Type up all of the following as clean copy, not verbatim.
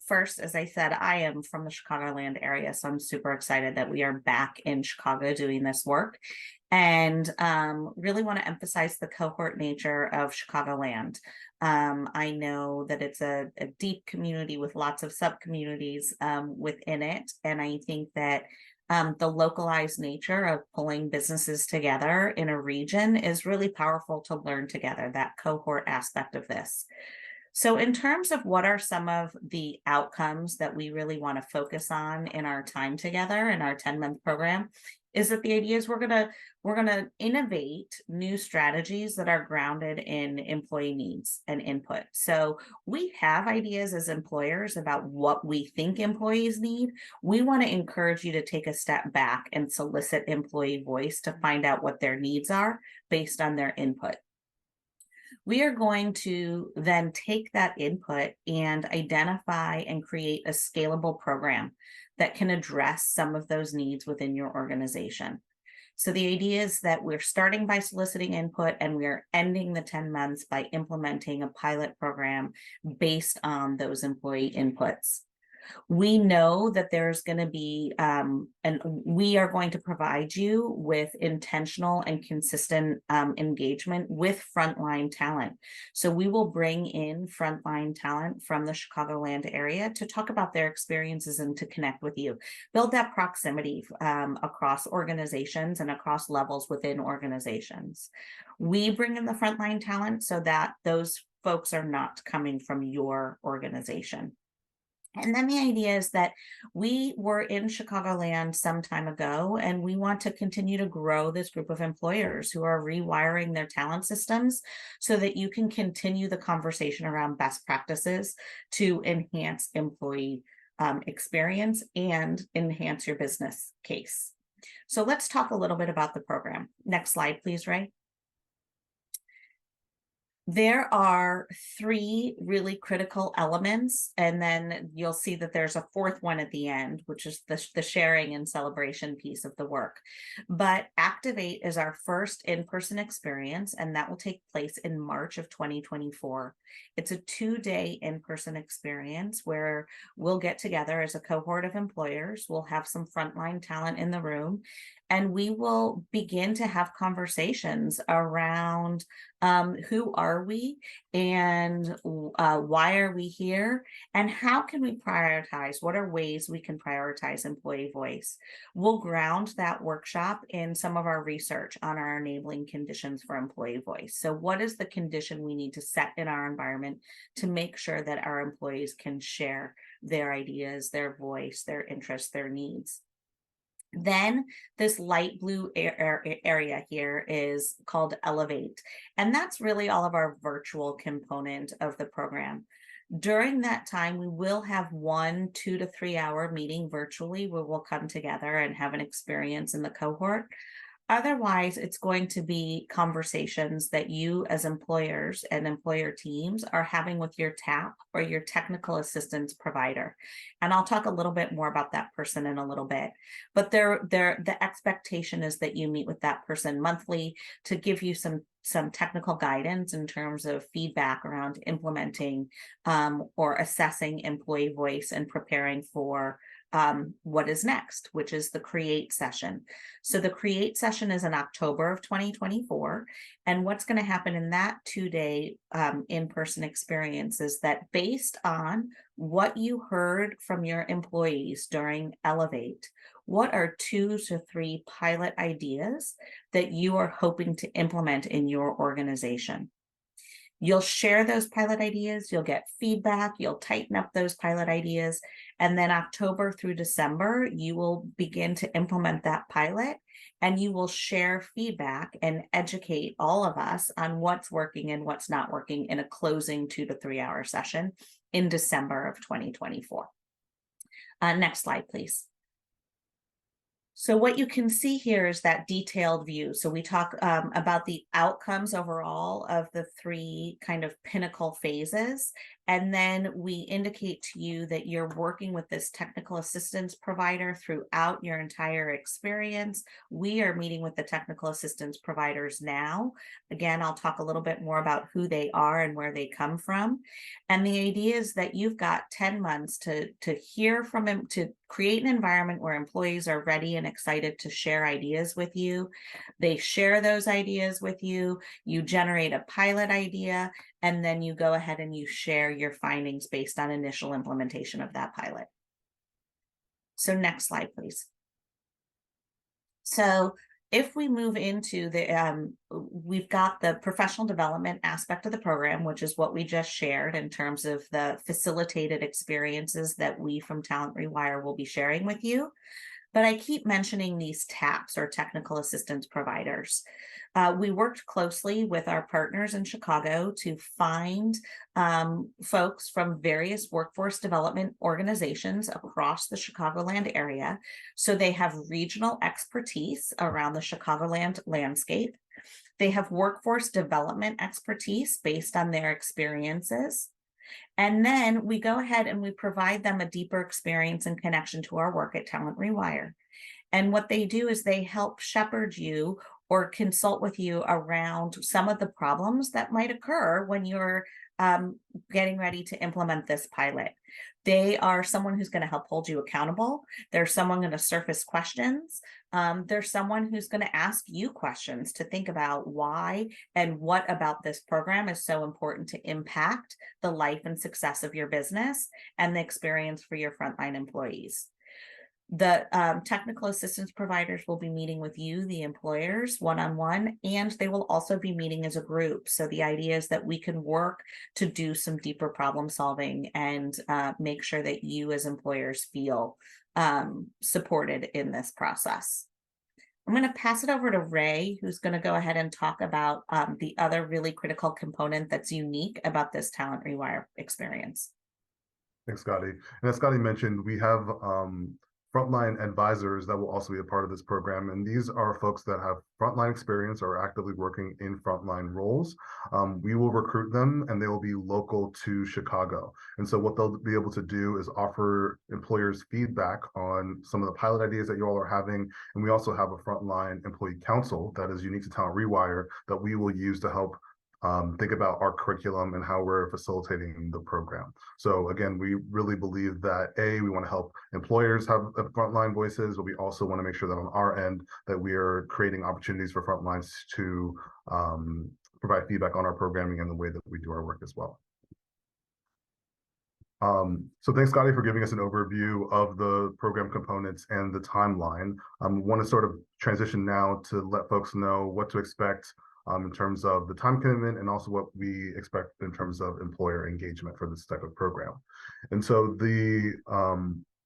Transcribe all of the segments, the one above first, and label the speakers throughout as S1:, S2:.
S1: First, as I said, I am from the Chicagoland area, so I'm super excited that we are back in Chicago doing this work, and really want to emphasize the cohort nature of Chicagoland. I know that it's a deep community with lots of sub communities within it, and I think that the localized nature of pulling businesses together in a region is really powerful to learn together, that cohort aspect of this. So, in terms of what are some of the outcomes that we really want to focus on in our time together in our 10-month program, is that the idea is we're gonna innovate new strategies that are grounded in employee needs and input. So we have ideas as employers about what we think employees need. We want to encourage you to take a step back and solicit employee voice to find out what their needs are based on their input. We are going to then take that input and identify and create a scalable program that can address some of those needs within your organization. So the idea is that we're starting by soliciting input and we're ending the 10 months by implementing a pilot program based on those employee inputs. We know that there's going to be, and we are going to provide you with intentional and consistent engagement with frontline talent. So we will bring in frontline talent from the Chicagoland area to talk about their experiences and to connect with you, build that proximity across organizations and across levels within organizations. We bring in the frontline talent so that those folks are not coming from your organization. And then the idea is that we were in Chicagoland some time ago, and we want to continue to grow this group of employers who are rewiring their talent systems so that you can continue the conversation around best practices to enhance employee experience and enhance your business case. So let's talk a little bit about the program. Next slide, please, Ray. There are three really critical elements, and then you'll see that there's a fourth one at the end, which is the sharing and celebration piece of the work. But Activate is our first in-person experience, and that will take place in March of 2024. It's a 2-day in-person experience where we'll get together as a cohort of employers. We'll have some frontline talent in the room, and we will begin to have conversations around who are we and why are we here and how can we prioritize, what are ways we can prioritize employee voice. We'll ground that workshop in some of our research on our enabling conditions for employee voice. So what is the condition we need to set in our environment to make sure that our employees can share their ideas, their voice, their interests, their needs. Then this light blue area here is called Elevate, and that's really all of our virtual component of the program. During that time, we will have 1 2 to 3 hour meeting virtually where we'll come together and have an experience in the cohort. Otherwise, it's going to be conversations that you as employers and employer teams are having with your TAP or your technical assistance provider. And I'll talk a little bit more about that person in a little bit. But the expectation is that you meet with that person monthly to give you some technical guidance in terms of feedback around implementing or assessing employee voice and preparing for what is next, which is the Create session. So the Create session is in October of 2024. And what's going to happen in that 2-day in-person experience is that based on what you heard from your employees during Elevate, what are 2 to 3 pilot ideas that you are hoping to implement in your organization? You'll share those pilot ideas, you'll get feedback, you'll tighten up those pilot ideas, and then October through December, you will begin to implement that pilot and you will share feedback and educate all of us on what's working and what's not working in a closing 2 to 3 hour session in December of 2024. Next slide, please. So what you can see here is that detailed view. So we talk about the outcomes overall of the 3 kind of pinnacle phases. And then we indicate to you that you're working with this technical assistance provider throughout your entire experience. We are meeting with the technical assistance providers now. Again, I'll talk a little bit more about who they are and where they come from. And the idea is that you've got 10 months to hear from them, to create an environment where employees are ready and excited to share ideas with you. They share those ideas with you. You generate a pilot idea, and then you go ahead and you share your findings based on initial implementation of that pilot. So next slide, please. So if we move into the, we've got the professional development aspect of the program, which is what we just shared in terms of the facilitated experiences that we from Talent Rewire will be sharing with you. But I keep mentioning these TAPs, or technical assistance providers. We worked closely with our partners in Chicago to find folks from various workforce development organizations across the Chicagoland area. So they have regional expertise around the Chicagoland landscape. They have workforce development expertise based on their experiences. And then we go ahead and we provide them a deeper experience and connection to our work at Talent Rewire. And what they do is they help shepherd you or consult with you around some of the problems that might occur when you're getting ready to implement this pilot. They are someone who's going to help hold you accountable. There's someone going to surface questions. There's someone who's going to ask you questions to think about why and what about this program is so important to impact the life and success of your business and the experience for your frontline employees. The technical assistance providers will be meeting with you, the employers, one-on-one, and they will also be meeting as a group. So the idea is that we can work to do some deeper problem solving and make sure that you as employers feel supported in this process. I'm going to pass it over to Ray, who's going to go ahead and talk about the other really critical component that's unique about this Talent Rewire experience.
S2: Thanks, Scotty. And as Scotty mentioned, we have frontline advisors that will also be a part of this program. And these are folks that have frontline experience or are actively working in frontline roles. We will recruit them and they will be local to Chicago. And so what they'll be able to do is offer employers feedback on some of the pilot ideas that you all are having. And we also have a frontline employee council that is unique to Talent Rewire that we will use to help think about our curriculum and how we're facilitating the program. So again, we really believe that we want to help employers have frontline voices, but we also want to make sure that on our end that we are creating opportunities for frontlines to provide feedback on our programming and the way that we do our work as well. So thanks, Scotty, for giving us an overview of the program components and the timeline. I want to sort of transition now to let folks know what to expect in terms of the time commitment and also what we expect in terms of employer engagement for this type of program. And so the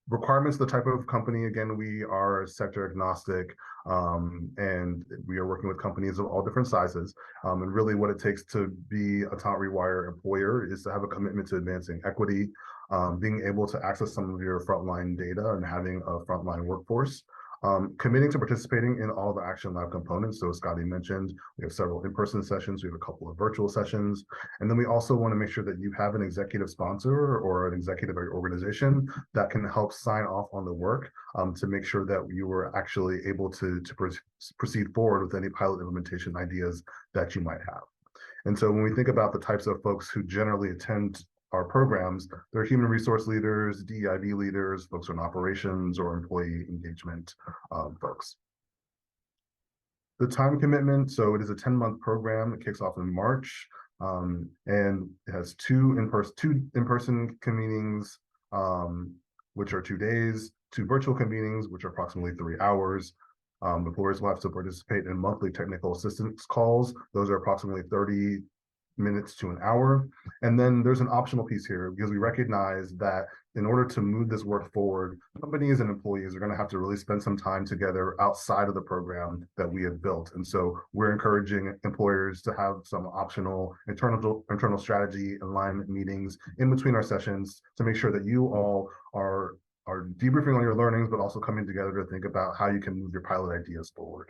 S2: requirements, the type of company, again, we are sector agnostic and we are working with companies of all different sizes. And really what it takes to be a Talent Rewire employer is to have a commitment to advancing equity, being able to access some of your frontline data and having a frontline workforce. Committing to participating in all the Action Lab components. So as Scotty mentioned, we have several in-person sessions, we have a couple of virtual sessions, and then we also want to make sure that you have an executive sponsor or an executive of your organization that can help sign off on the work to make sure that you were actually able to proceed forward with any pilot implementation ideas that you might have. And so when we think about the types of folks who generally attend our programs, they're human resource leaders, DEIB leaders, folks in operations or employee engagement folks. The time commitment, so it is a 10-month program. It kicks off in March and it has two in-person convenings, which are 2 days, 2 virtual convenings, which are approximately 3 hours. Employers will have to participate in monthly technical assistance calls. Those are approximately 30 minutes to an hour. And then there's an optional piece here because we recognize that in order to move this work forward, companies and employees are going to have to really spend some time together outside of the program that we have built. And so we're encouraging employers to have some optional internal strategy alignment meetings in between our sessions to make sure that you all are debriefing on your learnings, but also coming together to think about how you can move your pilot ideas forward.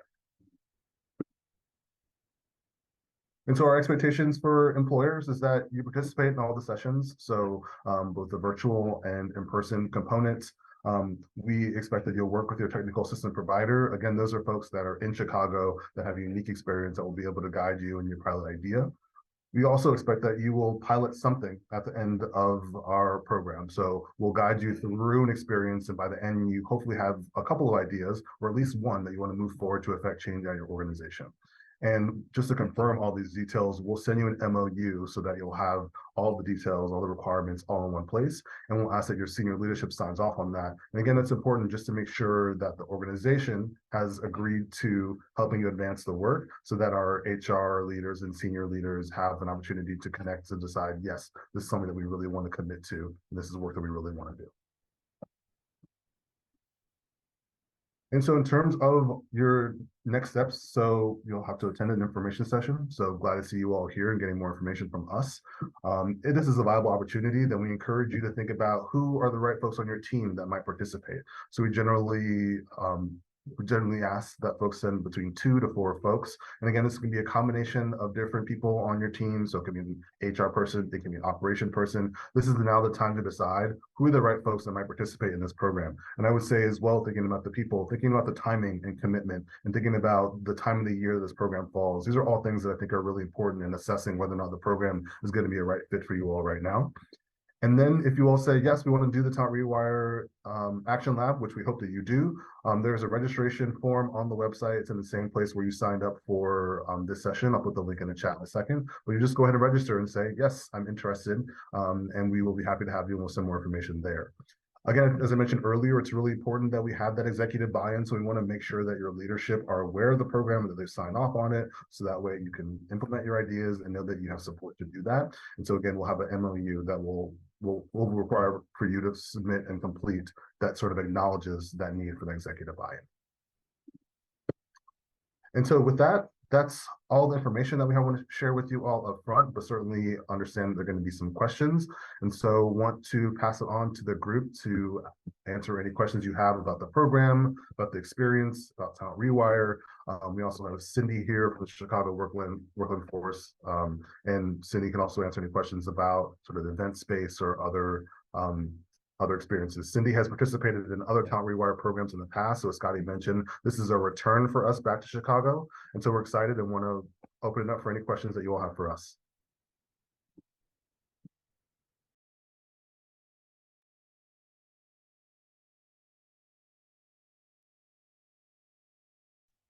S2: And so our expectations for employers is that you participate in all the sessions, so both the virtual and in-person components. We expect that you'll work with your technical assistant provider. Again, those are folks that are in Chicago that have a unique experience that will be able to guide you in your pilot idea. We also expect that you will pilot something at the end of our program. So we'll guide you through an experience, and by the end, you hopefully have a couple of ideas, or at least one that you want to move forward to affect change at your organization. And just to confirm all these details, we'll send you an MOU so that you'll have all the details, all the requirements all in one place. And we'll ask that your senior leadership signs off on that. And again, that's important just to make sure that the organization has agreed to helping you advance the work so that our HR leaders and senior leaders have an opportunity to connect and decide, yes, this is something that we really want to commit to. And this is work that we really want to do. And so in terms of your next steps, so you'll have to attend an information session. So glad to see you all here and getting more information from us. If this is a viable opportunity, then we encourage you to think about who are the right folks on your team that might participate. So we generally ask that folks send between 2 to 4 folks. And again, this can be a combination of different people on your team. So it can be an HR person, it can be an operation person. This is now the time to decide who are the right folks that might participate in this program. And I would say as well, thinking about the people, thinking about the timing and commitment, and thinking about the time of the year this program falls. These are all things that I think are really important in assessing whether or not the program is going to be a right fit for you all right now. And then if you all say, yes, we want to do the Talent Rewire Action Lab, which we hope that you do, there's a registration form on the website. It's in the same place where you signed up for this session. I'll put the link in the chat in a second. But you just go ahead and register and say, yes, I'm interested. And we will be happy to have you, and we'll send more information there. Again, as I mentioned earlier, it's really important that we have that executive buy-in. So we want to make sure that your leadership are aware of the program and that they sign off on it. So that way you can implement your ideas and know that you have support to do that. And so again, we'll have an MOU that will require for you to submit and complete that sort of acknowledges that need for the executive buy-in. And so with that, that's all the information that we want to share with you all up front, but certainly understand there are going to be some questions. And so want to pass it on to the group to answer any questions you have about the program, about the experience, about Talent Rewire. We also have Cindy here from the Chicago Workland Force. And Cindy can also answer any questions about sort of the event space or other experiences. Cindy has participated in other Talent Rewire programs in the past. So as Scotty mentioned, this is a return for us back to Chicago. And so we're excited and want to open it up for any questions that you all have for us.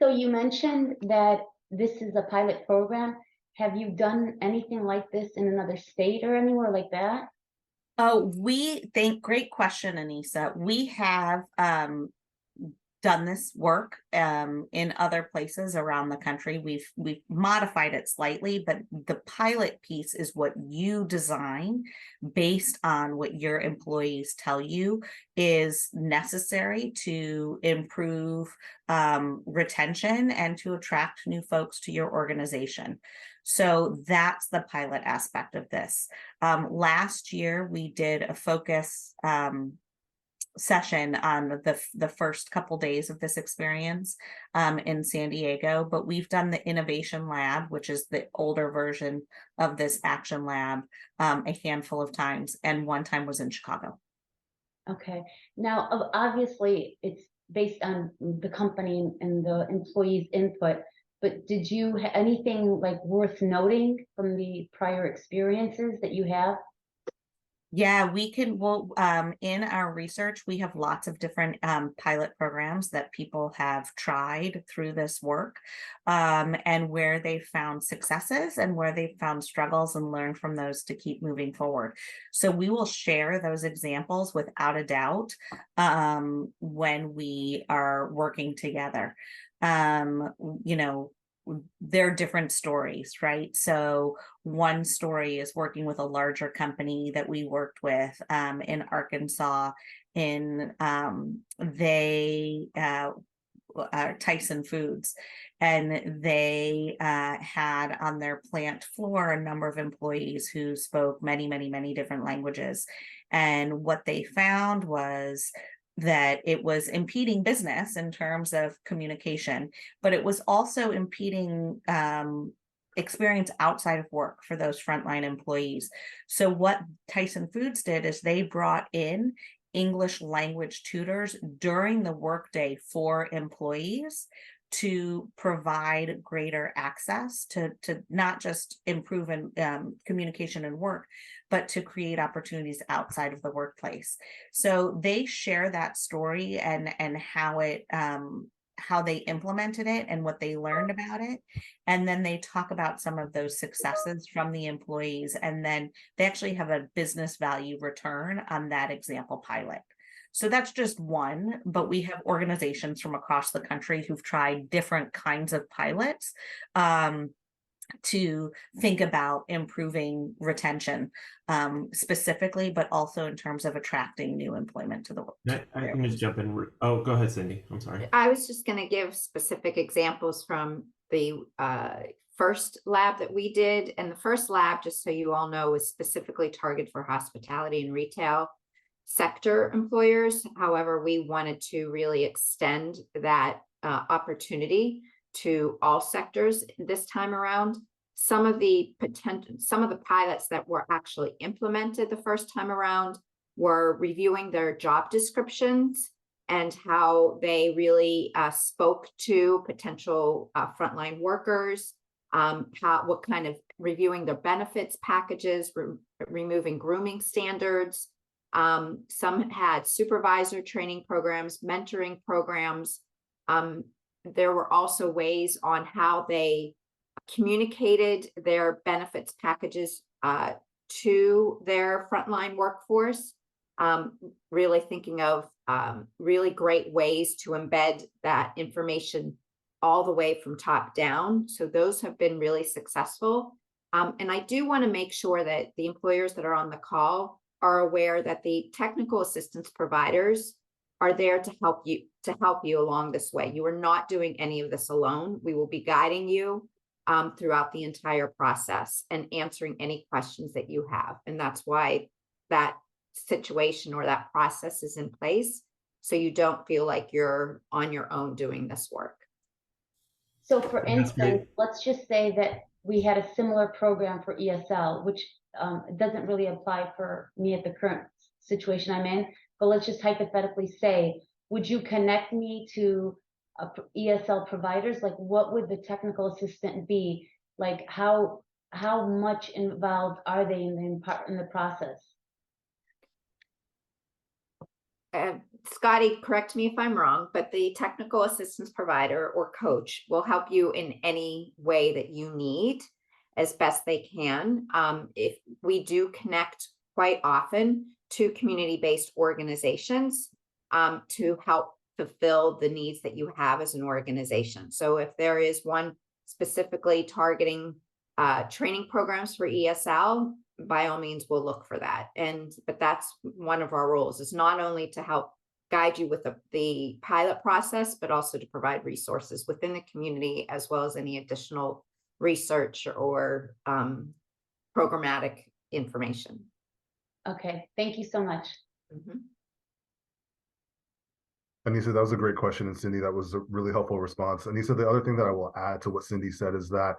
S3: So you mentioned that this is a pilot program. Have you done anything like this in another state or anywhere like that?
S1: Oh, great question, Anissa. We have done this work in other places around the country. We've modified it slightly, but the pilot piece is what you design based on what your employees tell you is necessary to improve retention and to attract new folks to your organization. So that's the pilot aspect of this. Last year, we did a focus session on the first couple days of this experience in San Diego, but we've done the Innovation Lab, which is the older version of this Action Lab, a handful of times, and one time was in Chicago.
S3: Okay. Now, obviously, it's based on the company and the employees' input, but did you have anything like worth noting from the prior experiences that you have?
S1: Yeah, in our research, we have lots of different pilot programs that people have tried through this work, and where they found successes and where they found struggles and learn from those to keep moving forward. So we will share those examples without a doubt when we are working together. They're different stories, right? So one story is working with a larger company that we worked with in Arkansas Tyson Foods, and they had on their plant floor a number of employees who spoke many, many, many different languages. And what they found was that it was impeding business in terms of communication, but it was also impeding experience outside of work for those frontline employees. So what Tyson Foods did is they brought in English language tutors during the workday for employees to provide greater access to not just improve in communication and work, but to create opportunities outside of the workplace. So they share that story and how they implemented it and what they learned about it. And then they talk about some of those successes from the employees. And then they actually have a business value return on that example pilot. So that's just one, but we have organizations from across the country who've tried different kinds of pilots to think about improving retention specifically, but also in terms of attracting new employment to the work.
S4: I can just jump in. Oh, go ahead, Cindy. I'm sorry.
S5: I was just going to give specific examples from the first lab that we did. And the first lab, just so you all know, is specifically targeted for hospitality and retail sector employers. However, we wanted to really extend that opportunity to all sectors this time around. Some of the pilots that were actually implemented the first time around were reviewing their job descriptions and how they really spoke to potential frontline workers, what kind of reviewing their benefits packages, removing grooming standards. Some had supervisor training programs, mentoring programs. There were also ways on how they communicated their benefits packages to their frontline workforce, really thinking of really great ways to embed that information all the way from top down. So those have been really successful. And I do want to make sure that the employers that are on the call are aware that the technical assistance providers are there to help you along this way. You are not doing any of this alone. We will be guiding you throughout the entire process and answering any questions that you have. And that's why that situation or that process is in place, so you don't feel like you're on your own doing this work.
S3: So for instance, let's just say that we had a similar program for ESL, which doesn't really apply for me at the current situation I'm in, but let's just hypothetically say, would you connect me to ESL providers? Like, what would the technical assistant be? Like, how much involved are they in the process?
S5: Scotty, correct me if I'm wrong, but the technical assistance provider or coach will help you in any way that you need as best they can. If we do connect quite often to community-based organizations to help fulfill the needs that you have as an organization. So if there is one specifically targeting training programs for ESL, by all means, we'll look for that. But that's one of our roles, is not only to help guide you with the pilot process, but also to provide resources within the community, as well as any additional research or programmatic information.
S3: Okay, thank you so much.
S5: Mm-hmm.
S2: Anissa, that was a great question. And Cindy, that was a really helpful response. Anissa, the other thing that I will add to what Cindy said is that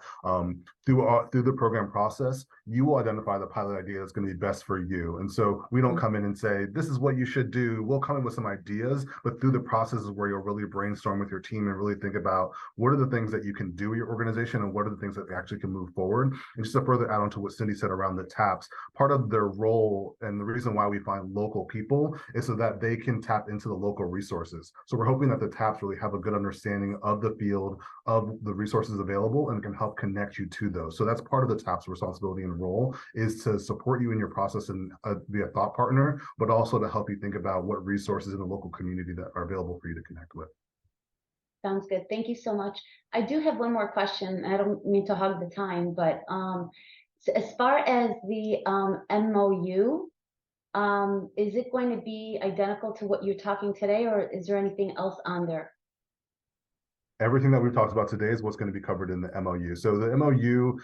S2: through the program process, you will identify the pilot idea that's going to be best for you. And so we don't come in and say, this is what you should do. We'll come in with some ideas, but through the process is where you'll really brainstorm with your team and really think about what are the things that you can do with your organization and what are the things that actually can move forward. And just to further add on to what Cindy said around the TAPs, part of their role and the reason why we find local people is so that they can tap into the local resources. So we're hoping that the TAPs really have a good understanding of the field, of the resources available, and can help connect you to those. So that's part of the TAPs responsibility and role, is to support you in your process and be a thought partner, but also to help you think about what resources in the local community that are available for you to connect with.
S3: Sounds good. Thank you so much. I do have one more question. I don't mean to hog the time, but so as far as the MOU, is it going to be identical to what you're talking today, or is there anything else on there?
S2: Everything that we've talked about today is what's going to be covered in the MOU. So the MOU,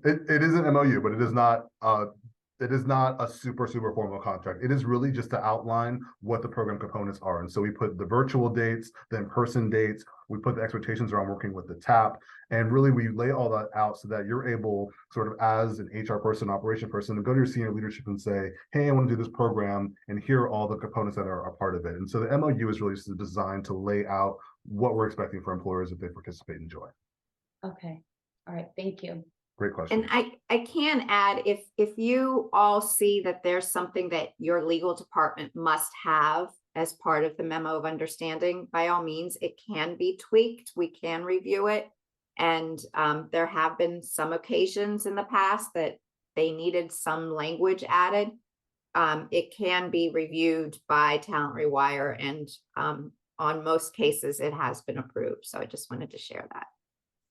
S2: it is an MOU, but it is not It is not a super formal contract. It is really just to outline what the program components are. And so we put the virtual dates, the in-person dates, we put the expectations around working with the TAP, and really we lay all that out so that you're able, sort of as an HR person, operation person, to go to your senior leadership and say, hey, I want to do this program, and here are all the components that are a part of it. And so the MOU is really just designed to lay out what we're expecting for employers if they participate and join.
S3: Okay, all right, thank you.
S2: Great question.
S5: And I can add, if you all see that there's something that your legal department must have as part of the memo of understanding, by all means, it can be tweaked. We can review it. And there have been some occasions in the past that they needed some language added. It can be reviewed by Talent Rewire, and on most cases, it has been approved. So I just wanted to share that.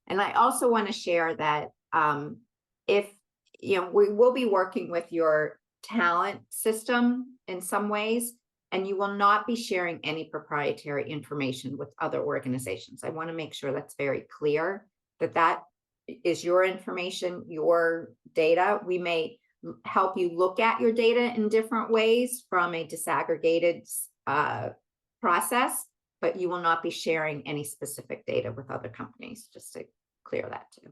S5: And I also want to share that if, you know, we will be working with your talent system in some ways, and you will not be sharing any proprietary information with other organizations. I want to make sure that's very clear, that that is your information, your data. We may help you look at your data in different ways from a disaggregated process, but you will not be sharing any specific data with other companies, just to clear that too.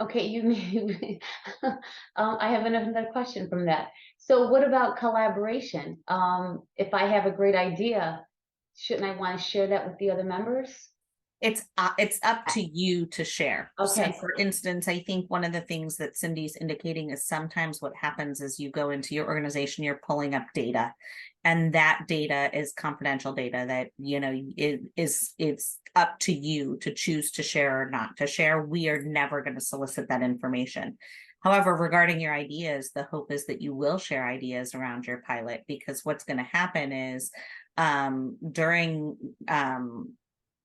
S3: Okay, you made, I have another question from that. So what about collaboration? If I have a great idea, shouldn't I want to share that with the other members?
S1: It's up to you to share. So
S3: Okay.
S1: for instance, I think one of the things that Cindy's indicating is sometimes what happens is you go into your organization, you're pulling up data, and that data is confidential data that, you know, it's up to you to choose to share or not to share. We are never going to solicit that information. However, regarding your ideas, the hope is that you will share ideas around your pilot, because what's going to happen is during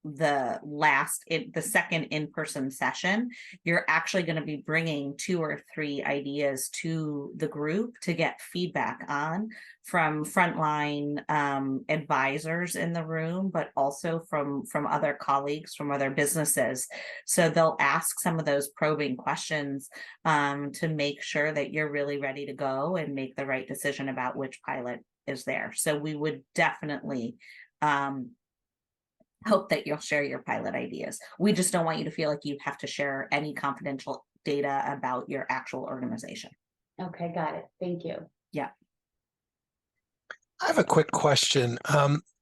S1: the second in-person session, you're actually going to be bringing 2 or 3 ideas to the group to get feedback on from frontline advisors in the room, but also from other colleagues from other businesses. So they'll ask some of those probing questions to make sure that you're really ready to go and make the right decision about which pilot is there. So we would definitely hope that you'll share your pilot ideas. We just don't want you to feel like you have to share any confidential data about your actual organization.
S3: Okay, got it. Thank you.
S1: Yeah.
S6: I have a quick question.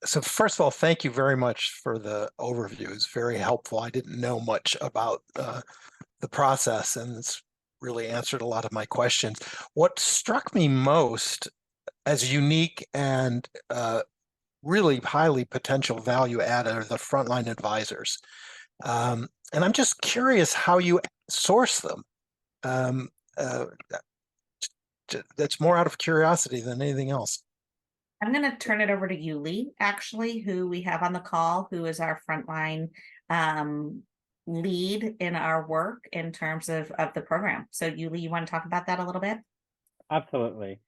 S6: So first of all, thank you very much for the overview. It's very helpful. I didn't know much about the process, and it's really answered a lot of my questions. What struck me most as unique and really highly potential value add are the frontline advisors. And I'm just curious how you source them. That's more out of curiosity than anything else.
S1: I'm going to turn it over to Yuli, actually, who we have on the call, who is our frontline lead in our work in terms of the program. So Yuli, you want to talk about that a little bit?
S7: Absolutely.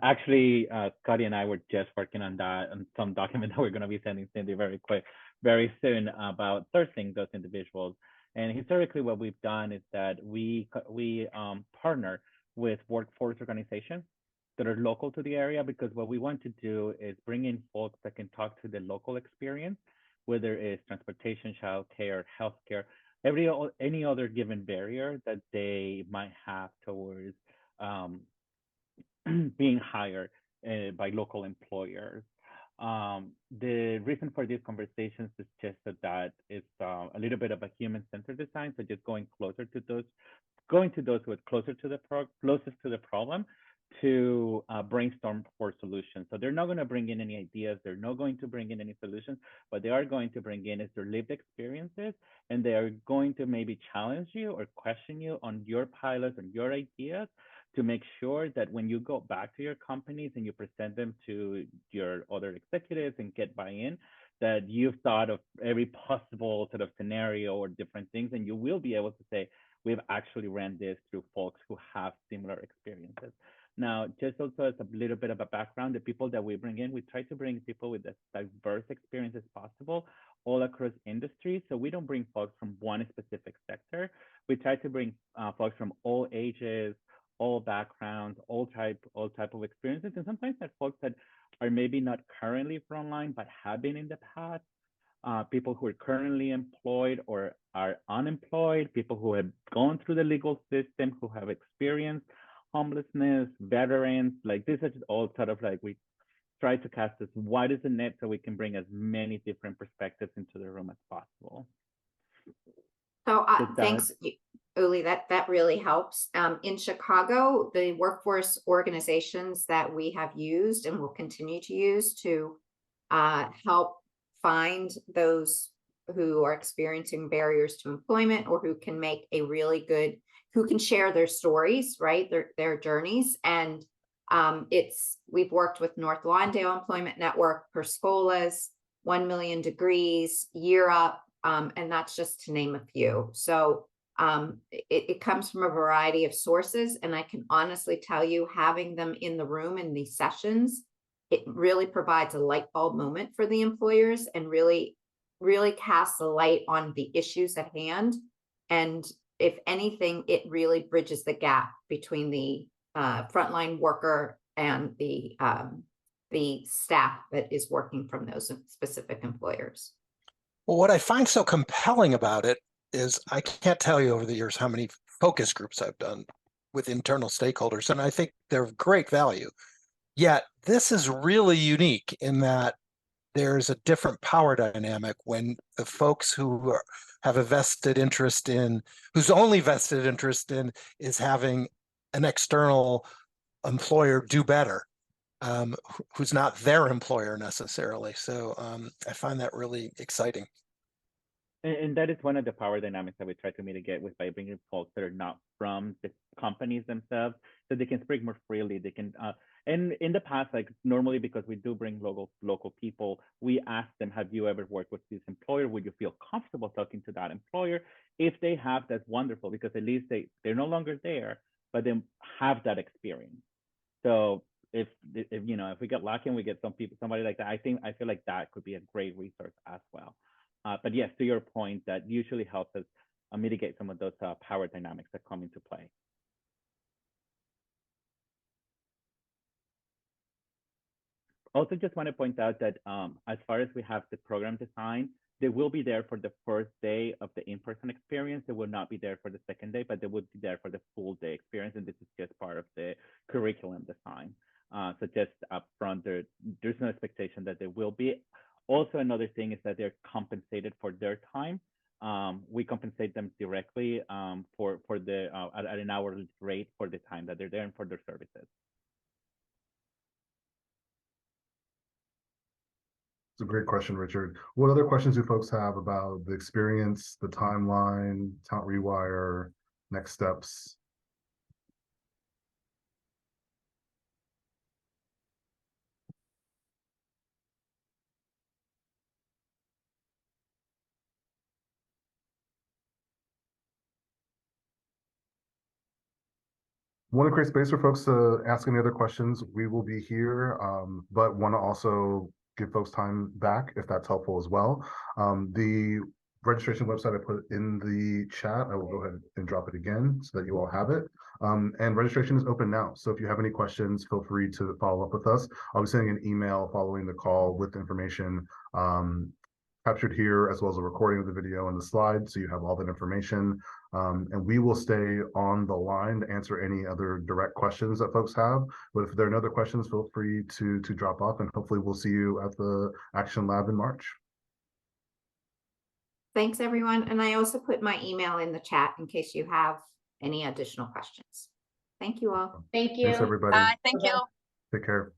S7: Actually, Scotty and I were just working on that, on some document that we're going to be sending Cindy very soon about sourcing those individuals. And historically, what we've done is that we partner with workforce organizations that are local to the area, because what we want to do is bring in folks that can talk to the local experience, whether it's transportation, childcare, healthcare, any other given barrier that they might have towards being hired by local employers. The reason for these conversations is just that it's a little bit of a human-centered design. So just going to those who are closest to the problem to brainstorm for solutions. So they're not going to bring in any ideas. They're not going to bring in any solutions. What they are going to bring in is their lived experiences, and they are going to maybe challenge you or question you on your pilots and your ideas, to make sure that when you go back to your companies and you present them to your other executives and get buy-in, that you've thought of every possible sort of scenario or different things, and you will be able to say, we've actually ran this through folks who have similar experiences. Now, just also as a little bit of a background, the people that we bring in, we try to bring people with as diverse experience as possible. all across industries. So we don't bring folks from one specific sector. We try to bring folks from all ages, all backgrounds, all type of experiences, and sometimes that folks that are maybe not currently frontline but have been in the past. People who are currently employed or are unemployed, people who have gone through the legal system, who have experienced homelessness, veterans. Like this is all sort of like we try to cast as wide as a net so we can bring as many different perspectives into the room as possible.
S5: So thanks, Uli, that really helps. In Chicago, the workforce organizations that we have used and will continue to use to help find those who are experiencing barriers to employment or who can make a really good, who can share their stories, right? Their journeys. And we've worked with North Lawndale Employment Network, Perscolas, 1 Million Degrees, Year Up, and that's just to name a few. So it comes from a variety of sources. And I can honestly tell you, having them in the room in these sessions, it really provides a light bulb moment for the employers and really casts a light on the issues at hand. And if anything, it really bridges the gap between the frontline worker and the staff that is working from those specific employers.
S6: Well, what I find so compelling about it is I can't tell you over the years how many focus groups I've done with internal stakeholders, and I think they're of great value. Yet this is really unique in that there's a different power dynamic when the folks who have a vested interest in, whose only vested interest in is having an external employer do better, who's not their employer necessarily. So I find that really exciting.
S7: And that is one of the power dynamics that we try to mitigate with by bringing folks that are not from the companies themselves, so they can speak more freely. They can, and in the past, like normally because we do bring local people, we ask them, have you ever worked with this employer? Would you feel comfortable talking to that employer? If they have, that's wonderful, because at least they're no longer there, but they have that experience. So if you know, if we get lucky and we get somebody like that, I feel like that could be a great resource as well. But yes, to your point, that usually helps us mitigate some of those power dynamics that come into play. Also, just want to point out that as far as we have the program design, they will be there for the first day of the in-person experience. They will not be there for the second day, but they would be there for the full day experience. And this is just part of the curriculum design. So just upfront, there's no expectation that they will be. Also, another thing is that they're compensated for their time. We compensate them directly for the at an hourly rate for the time that they're there and for their services.
S2: It's a great question, Richard. What other questions do folks have about the experience, the timeline, Talent Rewire, next steps? Want to create space for folks to ask any other questions. We will be here, but want to also give folks time back if that's helpful as well. The registration website I put in the chat, I will go ahead and drop it again so that you all have it. And registration is open now. So if you have any questions, feel free to follow up with us. I'll be sending an email following the call with information captured here, as well as a recording of the video and the slides, so you have all that information. And we will stay on the line to answer any other direct questions that folks have. But if there are no other questions, feel free to drop off, and hopefully we'll see you at the Action Lab in March.
S5: Thanks, everyone. And I also put my email in the chat in case you have any additional questions. Thank you all.
S3: Thank you.
S2: Thanks, everybody.
S8: Bye. Thank you.
S2: Take care.